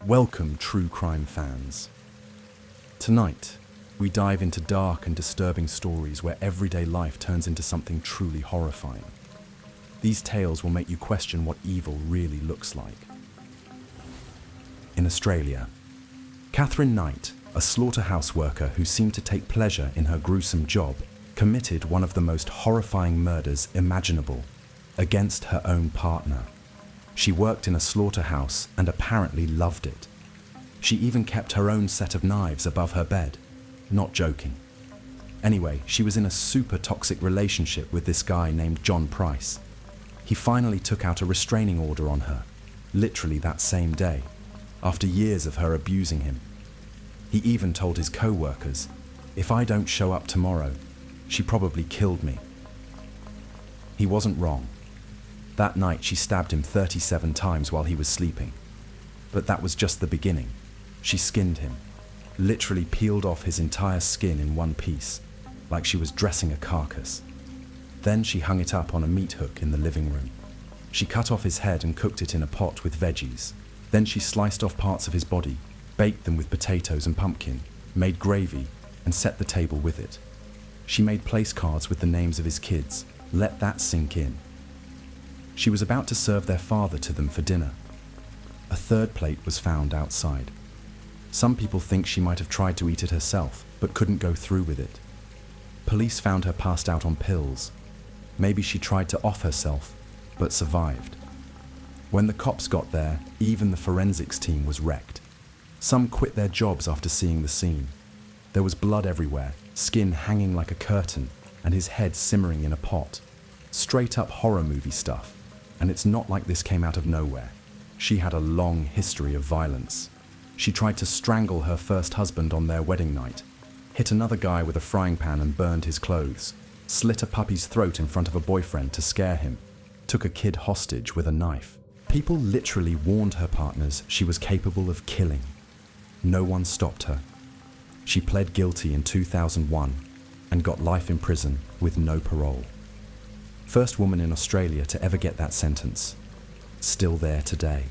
Welcome, true crime fans. Tonight, we dive into dark and disturbing stories where everyday life turns into something truly horrifying. These tales will make you question what evil really looks like. In Australia, Catherine Knight, a slaughterhouse worker who seemed to take pleasure in her gruesome job, committed one of the most horrifying murders imaginable against her own partner. She worked in a slaughterhouse and apparently loved it. She even kept her own set of knives above her bed. Not joking. Anyway, she was in a super toxic relationship with this guy named John Price. He finally took out a restraining order on her, literally that same day, after years of her abusing him. He even told his co-workers, "If I don't show up tomorrow, she probably killed me." He wasn't wrong. That night she stabbed him 37 times while he was sleeping. But that was just the beginning. She skinned him, literally peeled off his entire skin in one piece, like she was dressing a carcass. Then she hung it up on a meat hook in the living room. She cut off his head and cooked it in a pot with veggies. Then she sliced off parts of his body, baked them with potatoes and pumpkin, made gravy, and set the table with it. She made place cards with the names of his kids. Let that sink in. She was about to serve their father to them for dinner. A third plate was found outside. Some people think she might have tried to eat it herself, but couldn't go through with it. Police found her passed out on pills. Maybe she tried to off herself, but survived. When the cops got there, even the forensics team was wrecked. Some quit their jobs after seeing the scene. There was blood everywhere, skin hanging like a curtain, and his head simmering in a pot. Straight up horror movie stuff. And it's not like this came out of nowhere. She had a long history of violence. She tried to strangle her first husband on their wedding night, hit another guy with a frying pan and burned his clothes, slit a puppy's throat in front of a boyfriend to scare him, took a kid hostage with a knife. People literally warned her partners she was capable of killing. No one stopped her. She pled guilty in 2001 and got life in prison with no parole. First woman in Australia to ever get that sentence. Still there today.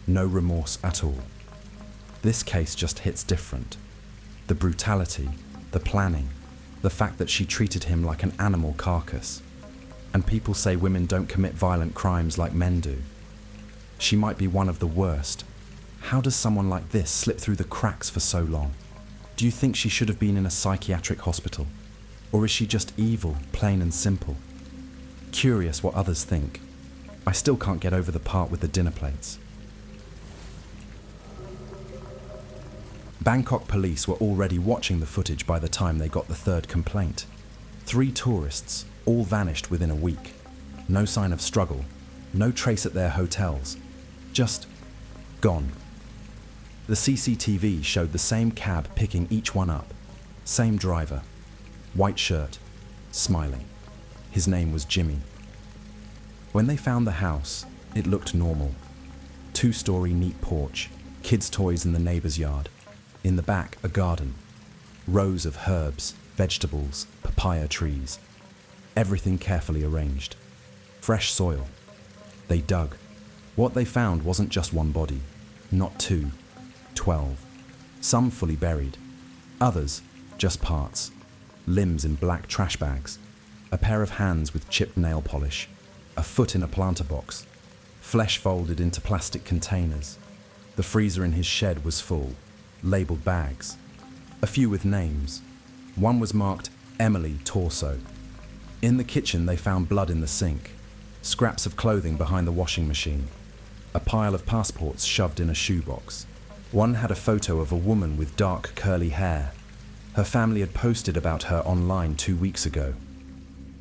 No remorse at all. This case just hits different. The brutality, the planning, the fact that she treated him like an animal carcass. And people say women don't commit violent crimes like men do. She might be one of the worst. How does someone like this slip through the cracks for so long? Do you think she should have been in a psychiatric hospital? Or is she just evil, plain and simple? Curious what others think. I still can't get over the part with the dinner plates. Bangkok police were already watching the footage by the time they got the third complaint. 3 tourists, all vanished within a week. No sign of struggle, no trace at their hotels. Just gone. The CCTV showed the same cab picking each one up. Same driver. White shirt. Smiling. His name was Jimmy. When they found the house, it looked normal. 2-story neat porch, kids' toys in the neighbor's yard. In the back, a garden. Rows of herbs, vegetables, papaya trees. Everything carefully arranged. Fresh soil. They dug. What they found wasn't just one body. Not 2. 12. Some fully buried. Others, just parts. Limbs in black trash bags. A pair of hands with chipped nail polish, a foot in a planter box, flesh folded into plastic containers. The freezer in his shed was full, labelled bags, a few with names. One was marked Emily Torso. In the kitchen they found blood in the sink, scraps of clothing behind the washing machine, a pile of passports shoved in a shoebox. One had a photo of a woman with dark curly hair. Her family had posted about her online 2 weeks ago.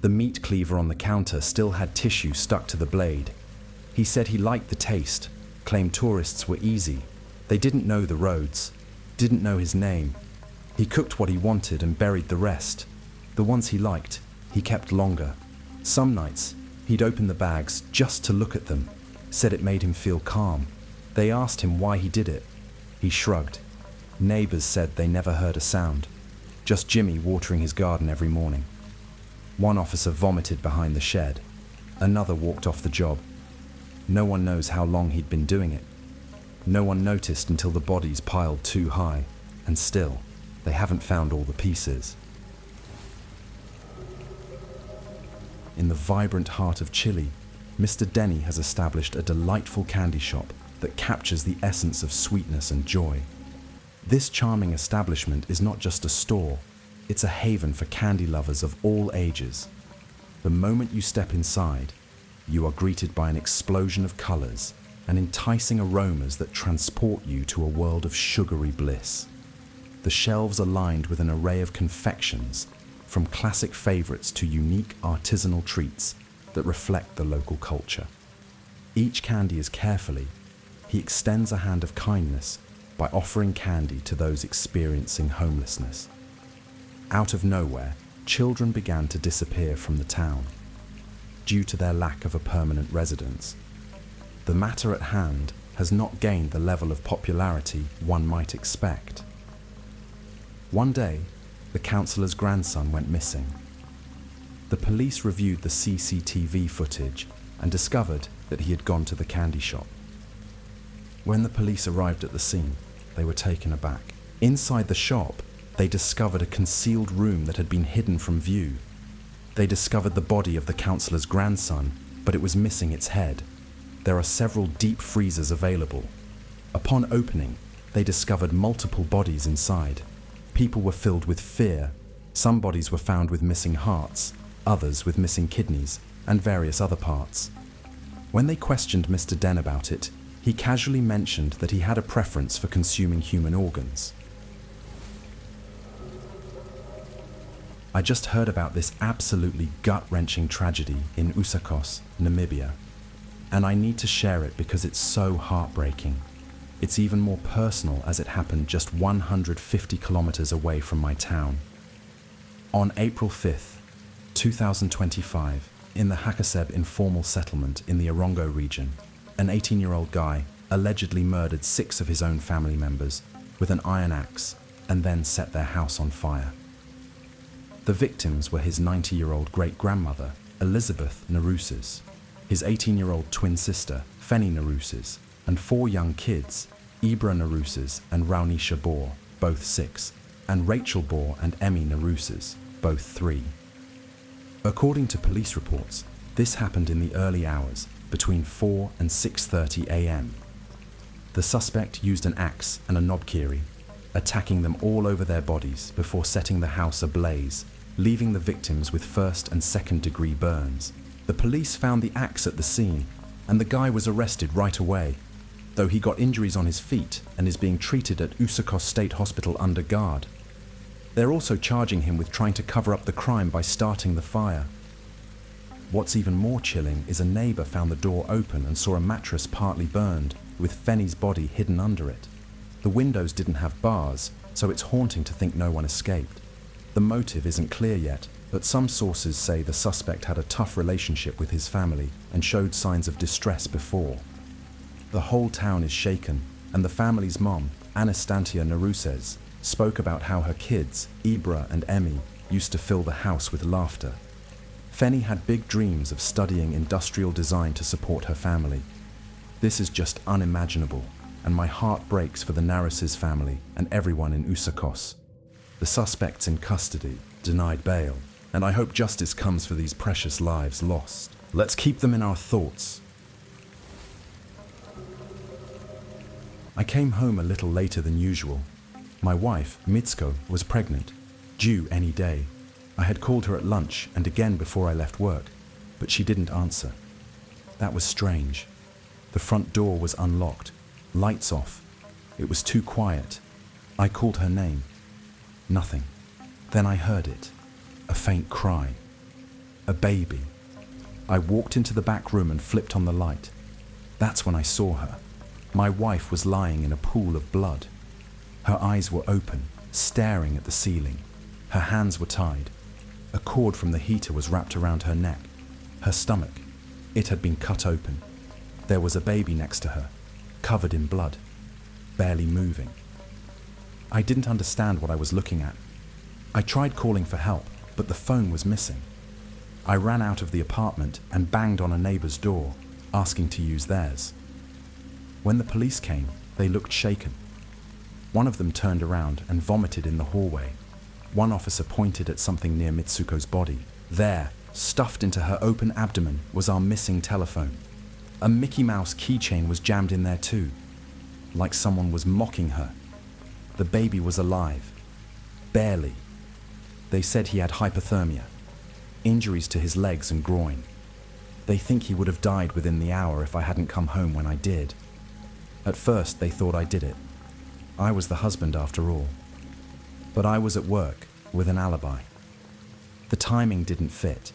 The meat cleaver on the counter still had tissue stuck to the blade. He said he liked the taste, claimed tourists were easy. They didn't know the roads, didn't know his name. He cooked what he wanted and buried the rest. The ones he liked, he kept longer. Some nights, he'd open the bags just to look at them, said it made him feel calm. They asked him why he did it. He shrugged. Neighbors said they never heard a sound. Just Jimmy watering his garden every morning. One officer vomited behind the shed. Another walked off the job. No one knows how long he'd been doing it. No one noticed until the bodies piled too high, and still, they haven't found all the pieces. In the vibrant heart of Chile, Mr. Denny has established a delightful candy shop that captures the essence of sweetness and joy. This charming establishment is not just a store, it's a haven for candy lovers of all ages. The moment you step inside, you are greeted by an explosion of colors and enticing aromas that transport you to a world of sugary bliss. The shelves are lined with an array of confections, from classic favorites to unique artisanal treats that reflect the local culture. Each candy is carefully. He extends a hand of kindness by offering candy to those experiencing homelessness. Out of nowhere, children began to disappear from the town due to their lack of a permanent residence. The matter at hand has not gained the level of popularity one might expect. One day, the councillor's grandson went missing. The police reviewed the CCTV footage and discovered that he had gone to the candy shop. When the police arrived at the scene, they were taken aback. Inside the shop, they discovered a concealed room that had been hidden from view. They discovered the body of the councillor's grandson, but it was missing its head. There are several deep freezers available. Upon opening, they discovered multiple bodies inside. People were filled with fear. Some bodies were found with missing hearts, others with missing kidneys, and various other parts. When they questioned Mr. Den about it, he casually mentioned that he had a preference for consuming human organs. I just heard about this absolutely gut-wrenching tragedy in Usakos, Namibia, and I need to share it because it's so heartbreaking. It's even more personal as it happened just 150 kilometers away from my town. On April 5th, 2025, in the Hakaseb informal settlement in the Erongo region, an 18-year-old guy allegedly murdered 6 of his own family members with an iron axe and then set their house on fire. The victims were his 90-year-old great-grandmother, Elizabeth Naruses, his 18-year-old twin sister, Feni Naruses, and 4 young kids, Ibra Naruses and Raunisha Bor, both 6, and Rachel Bor and Emmy Naruses, both 3. According to police reports, this happened in the early hours, between 4 and 6:30 a.m. The suspect used an axe and a knobkerrie, attacking them all over their bodies before setting the house ablaze, leaving the victims with first and second-degree burns. The police found the axe at the scene, and the guy was arrested right away, though he got injuries on his feet and is being treated at Usakos State Hospital under guard. They're also charging him with trying to cover up the crime by starting the fire. What's even more chilling is a neighbor found the door open and saw a mattress partly burned, with Feni's body hidden under it. The windows didn't have bars, so it's haunting to think no one escaped. The motive isn't clear yet, but some sources say the suspect had a tough relationship with his family and showed signs of distress before. The whole town is shaken, and the family's mom, Anastasia Naruses, spoke about how her kids, Ibra and Emmy, used to fill the house with laughter. Feni had big dreams of studying industrial design to support her family. This is just unimaginable, and my heart breaks for the Naruses family and everyone in Usakos. The suspects in custody denied bail, and I hope justice comes for these precious lives lost. Let's keep them in our thoughts. I came home a little later than usual. My wife, Mitsuko, was pregnant, due any day. I had called her at lunch and again before I left work, but she didn't answer. That was strange. The front door was unlocked, lights off. It was too quiet. I called her name. Nothing. Then I heard it. A faint cry. A baby. I walked into the back room and flipped on the light. That's when I saw her. My wife was lying in a pool of blood. Her eyes were open, staring at the ceiling. Her hands were tied. A cord from the heater was wrapped around her neck. Her stomach. It had been cut open. There was a baby next to her, covered in blood, barely moving. I didn't understand what I was looking at. I tried calling for help, but the phone was missing. I ran out of the apartment and banged on a neighbor's door, asking to use theirs. When the police came, they looked shaken. One of them turned around and vomited in the hallway. One officer pointed at something near Mitsuko's body. There, stuffed into her open abdomen, was our missing telephone. A Mickey Mouse keychain was jammed in there too, like someone was mocking her. The baby was alive. Barely. They said he had hypothermia, injuries to his legs and groin. They think he would have died within the hour if I hadn't come home when I did. At first, they thought I did it. I was the husband after all. But I was at work with an alibi. The timing didn't fit.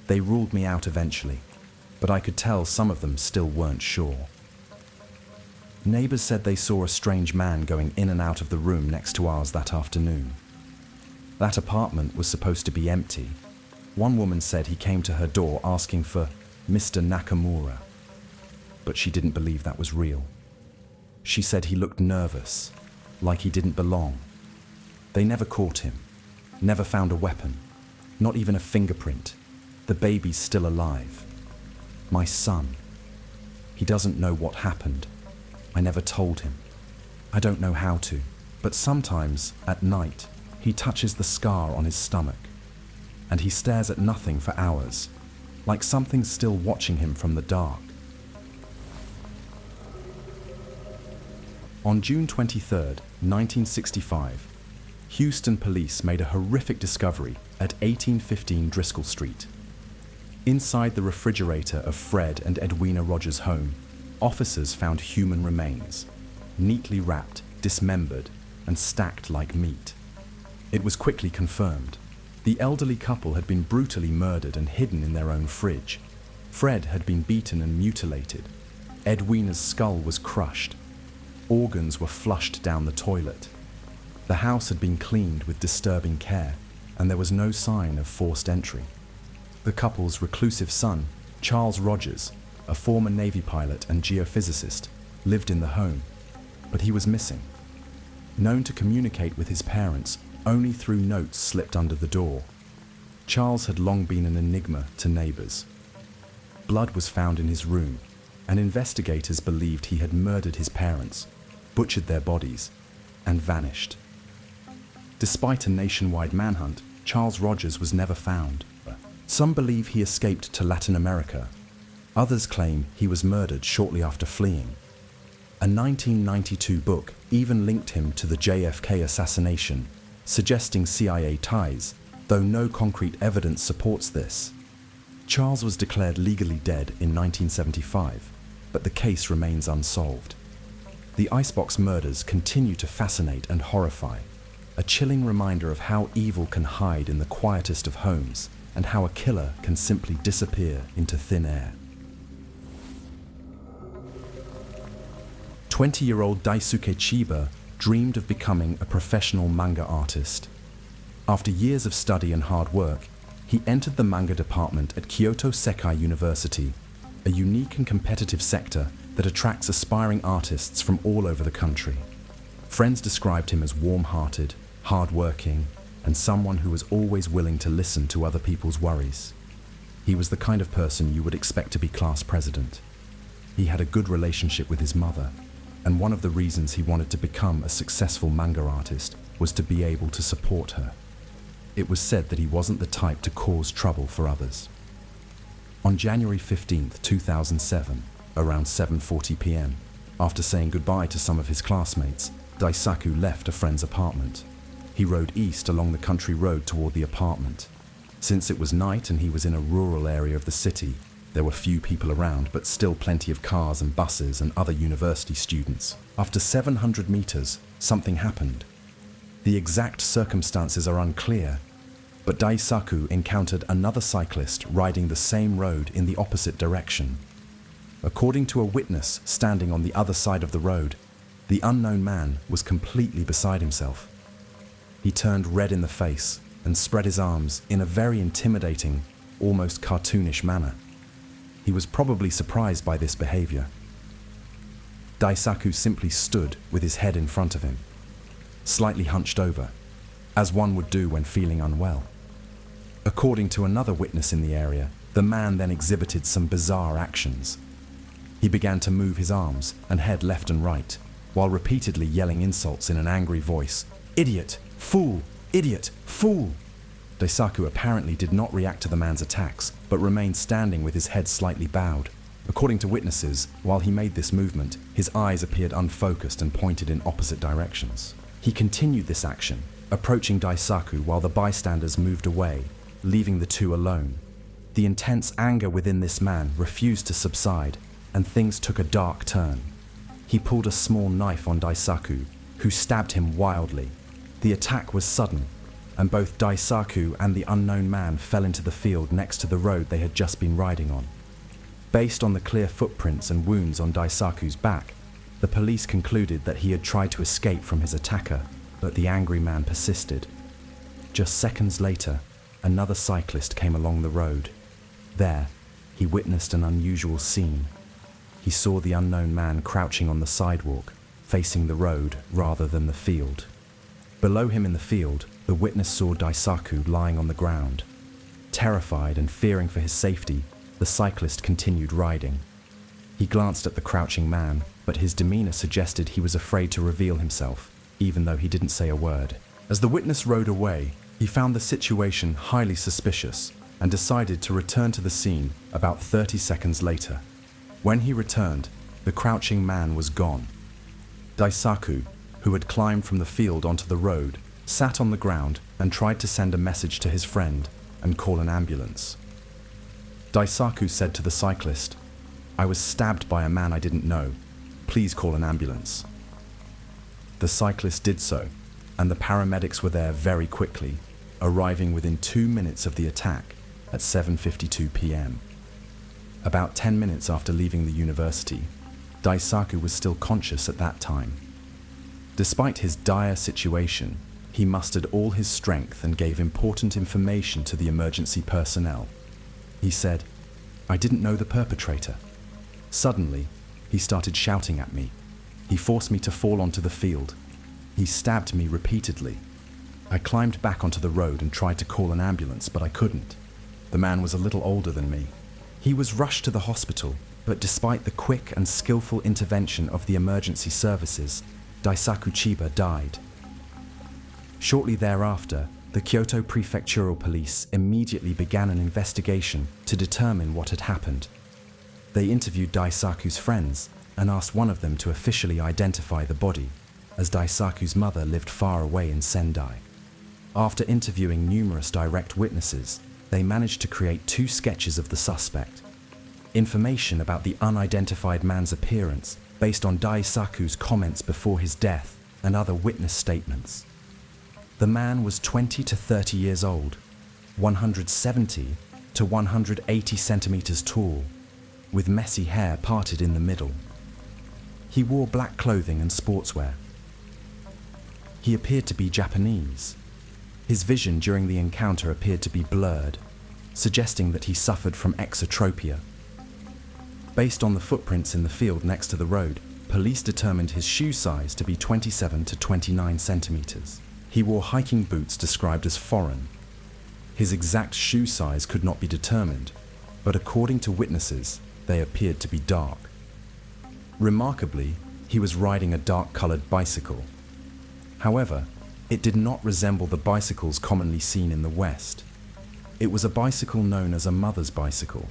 They ruled me out eventually, but I could tell some of them still weren't sure. Neighbors said they saw a strange man going in and out of the room next to ours that afternoon. That apartment was supposed to be empty. One woman said he came to her door asking for Mr. Nakamura, but she didn't believe that was real. She said he looked nervous, like he didn't belong. They never caught him, never found a weapon, not even a fingerprint. The baby's still alive. My son. He doesn't know what happened. I never told him. I don't know how to, but sometimes, at night, he touches the scar on his stomach, and he stares at nothing for hours, like something's still watching him from the dark. On June 23, 1965, Houston police made a horrific discovery at 1815 Driscoll Street. Inside the refrigerator of Fred and Edwina Rogers' home, officers found human remains, neatly wrapped, dismembered, and stacked like meat. It was quickly confirmed. The elderly couple had been brutally murdered and hidden in their own fridge. Fred had been beaten and mutilated. Edwina's skull was crushed. Organs were flushed down the toilet. The house had been cleaned with disturbing care, and there was no sign of forced entry. The couple's reclusive son, Charles Rogers, a former Navy pilot and geophysicist, lived in the home, but he was missing. Known to communicate with his parents only through notes slipped under the door, Charles had long been an enigma to neighbors. Blood was found in his room, and investigators believed he had murdered his parents, butchered their bodies, and vanished. Despite a nationwide manhunt, Charles Rogers was never found. Some believe he escaped to Latin America. Others claim he was murdered shortly after fleeing. A 1992 book even linked him to the JFK assassination, suggesting CIA ties, though no concrete evidence supports this. Charles was declared legally dead in 1975, but the case remains unsolved. The Icebox murders continue to fascinate and horrify, a chilling reminder of how evil can hide in the quietest of homes and how a killer can simply disappear into thin air. 20-year-old Daisaku Chiba dreamed of becoming a professional manga artist. After years of study and hard work, he entered the manga department at Kyoto Sekai University, a unique and competitive sector that attracts aspiring artists from all over the country. Friends described him as warm-hearted, hard-working, and someone who was always willing to listen to other people's worries. He was the kind of person you would expect to be class president. He had a good relationship with his mother, and one of the reasons he wanted to become a successful manga artist was to be able to support her. It was said that he wasn't the type to cause trouble for others. On January 15, 2007, around 7:40 p.m., after saying goodbye to some of his classmates, Daisaku left a friend's apartment. He rode east along the country road toward the apartment. Since it was night and he was in a rural area of the city, there were few people around, but still plenty of cars and buses and other university students. After 700 meters, something happened. The exact circumstances are unclear, but Daisaku encountered another cyclist riding the same road in the opposite direction. According to a witness standing on the other side of the road, the unknown man was completely beside himself. He turned red in the face and spread his arms in a very intimidating, almost cartoonish manner. He was probably surprised by this behavior. Daisaku simply stood with his head in front of him, slightly hunched over, as one would do when feeling unwell. According to another witness in the area, the man then exhibited some bizarre actions. He began to move his arms and head left and right, while repeatedly yelling insults in an angry voice. "Idiot! Fool! Idiot! Fool!" Daisaku apparently did not react to the man's attacks, but remained standing with his head slightly bowed. According to witnesses, while he made this movement, his eyes appeared unfocused and pointed in opposite directions. He continued this action, approaching Daisaku while the bystanders moved away, leaving the two alone. The intense anger within this man refused to subside, and things took a dark turn. He pulled a small knife on Daisaku, who stabbed him wildly. The attack was sudden, and both Daisaku and the unknown man fell into the field next to the road they had just been riding on. Based on the clear footprints and wounds on Daisaku's back, the police concluded that he had tried to escape from his attacker, but the angry man persisted. Just seconds later, another cyclist came along the road. There, he witnessed an unusual scene. He saw the unknown man crouching on the sidewalk, facing the road rather than the field. Below him in the field, the witness saw Daisaku lying on the ground. Terrified and fearing for his safety, the cyclist continued riding. He glanced at the crouching man, but his demeanor suggested he was afraid to reveal himself, even though he didn't say a word. As the witness rode away, he found the situation highly suspicious and decided to return to the scene about 30 seconds later. When he returned, the crouching man was gone. Daisaku, who had climbed from the field onto the road, sat on the ground and tried to send a message to his friend and call an ambulance. Daisaku said to the cyclist, "I was stabbed by a man I didn't know. Please call an ambulance." The cyclist did so, and the paramedics were there very quickly, arriving within 2 minutes of the attack at 7:52 p.m. About 10 minutes after leaving the university, Daisaku was still conscious at that time. Despite his dire situation, he mustered all his strength and gave important information to the emergency personnel. He said, "I didn't know the perpetrator. Suddenly, he started shouting at me. He forced me to fall onto the field. He stabbed me repeatedly. I climbed back onto the road and tried to call an ambulance, but I couldn't. The man was a little older than me. He was rushed to the hospital, but despite the quick and skillful intervention of the emergency services, Daisaku Chiba died." Shortly thereafter, the Kyoto Prefectural Police immediately began an investigation to determine what had happened. They interviewed Daisaku's friends and asked one of them to officially identify the body, as Daisaku's mother lived far away in Sendai. After interviewing numerous direct witnesses, they managed to create 2 sketches of the suspect. Information about the unidentified man's appearance based on Daisaku's comments before his death and other witness statements. The man was 20 to 30 years old, 170 to 180 centimeters tall, with messy hair parted in the middle. He wore black clothing and sportswear. He appeared to be Japanese. His vision during the encounter appeared to be blurred, suggesting that he suffered from exotropia. Based on the footprints in the field next to the road, police determined his shoe size to be 27 to 29 centimeters. He wore hiking boots described as foreign. His exact shoe size could not be determined, but according to witnesses, they appeared to be dark. Remarkably, he was riding a dark-colored bicycle. However, it did not resemble the bicycles commonly seen in the West. It was a bicycle known as a mother's bicycle.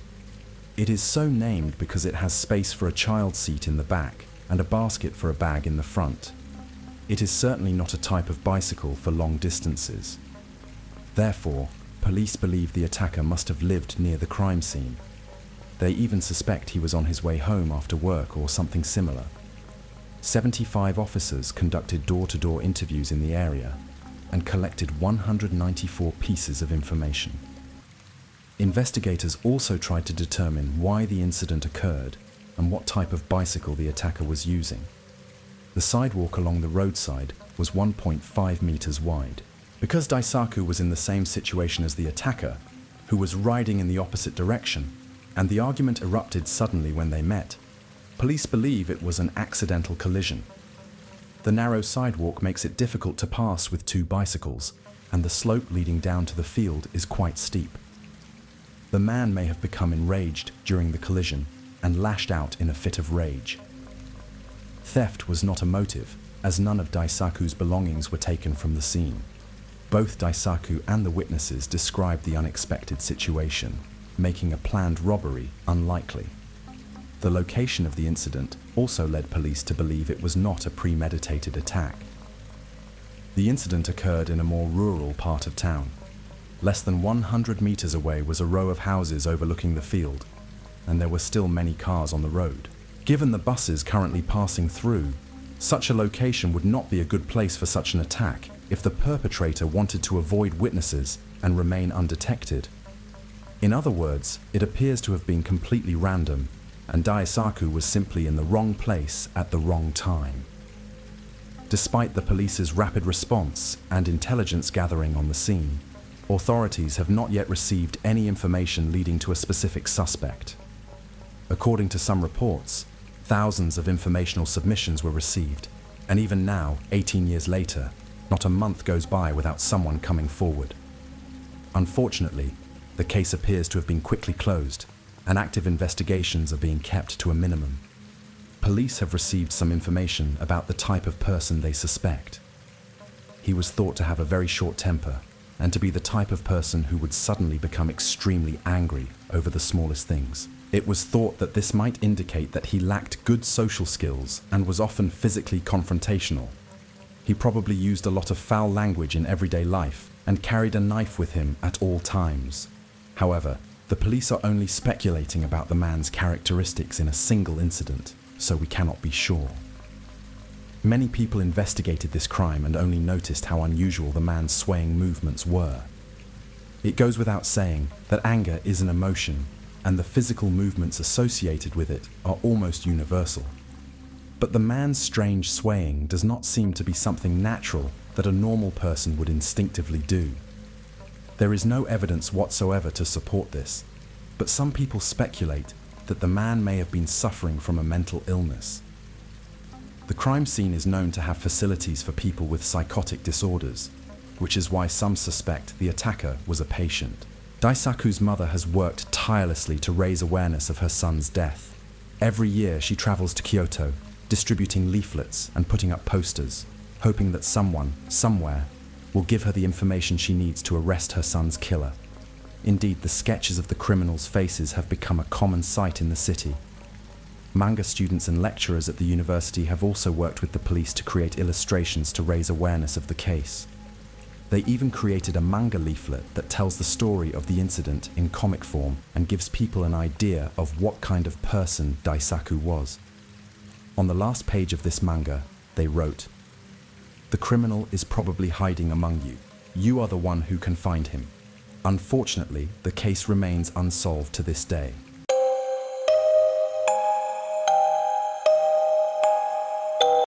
It is so named because it has space for a child's seat in the back and a basket for a bag in the front. It is certainly not a type of bicycle for long distances. Therefore, police believe the attacker must have lived near the crime scene. They even suspect he was on his way home after work or something similar. 75 officers conducted door-to-door interviews in the area and collected 194 pieces of information. Investigators also tried to determine why the incident occurred and what type of bicycle the attacker was using. The sidewalk along the roadside was 1.5 meters wide. Because Daisaku was in the same situation as the attacker, who was riding in the opposite direction, and the argument erupted suddenly when they met, police believe it was an accidental collision. The narrow sidewalk makes it difficult to pass with 2 bicycles, and the slope leading down to the field is quite steep. The man may have become enraged during the collision and lashed out in a fit of rage. Theft was not a motive, as none of Daisaku's belongings were taken from the scene. Both Daisaku and the witnesses described the unexpected situation, making a planned robbery unlikely. The location of the incident also led police to believe it was not a premeditated attack. The incident occurred in a more rural part of town. Less than 100 meters away was a row of houses overlooking the field, and there were still many cars on the road. Given the buses currently passing through, such a location would not be a good place for such an attack if the perpetrator wanted to avoid witnesses and remain undetected. In other words, it appears to have been completely random, and Daisaku was simply in the wrong place at the wrong time. Despite the police's rapid response and intelligence gathering on the scene, authorities have not yet received any information leading to a specific suspect. According to some reports, thousands of informational submissions were received, and even now, 18 years later, not a month goes by without someone coming forward. Unfortunately, the case appears to have been quickly closed, and active investigations are being kept to a minimum. Police have received some information about the type of person they suspect. He was thought to have a very short temper, and to be the type of person who would suddenly become extremely angry over the smallest things. It was thought that this might indicate that he lacked good social skills and was often physically confrontational. He probably used a lot of foul language in everyday life and carried a knife with him at all times. However, the police are only speculating about the man's characteristics in a single incident, so we cannot be sure. Many people investigated this crime and only noticed how unusual the man's swaying movements were. It goes without saying that anger is an emotion, and the physical movements associated with it are almost universal. But the man's strange swaying does not seem to be something natural that a normal person would instinctively do. There is no evidence whatsoever to support this, but some people speculate that the man may have been suffering from a mental illness. The crime scene is known to have facilities for people with psychotic disorders, which is why some suspect the attacker was a patient. Daisaku's mother has worked tirelessly to raise awareness of her son's death. Every year she travels to Kyoto, distributing leaflets and putting up posters, hoping that someone, somewhere, will give her the information she needs to arrest her son's killer. Indeed, the sketches of the criminals' faces have become a common sight in the city. Manga students and lecturers at the university have also worked with the police to create illustrations to raise awareness of the case. They even created a manga leaflet that tells the story of the incident in comic form and gives people an idea of what kind of person Daisaku was. On the last page of this manga, they wrote, "The criminal is probably hiding among you. You are the one who can find him. Unfortunately, the case remains unsolved to this day.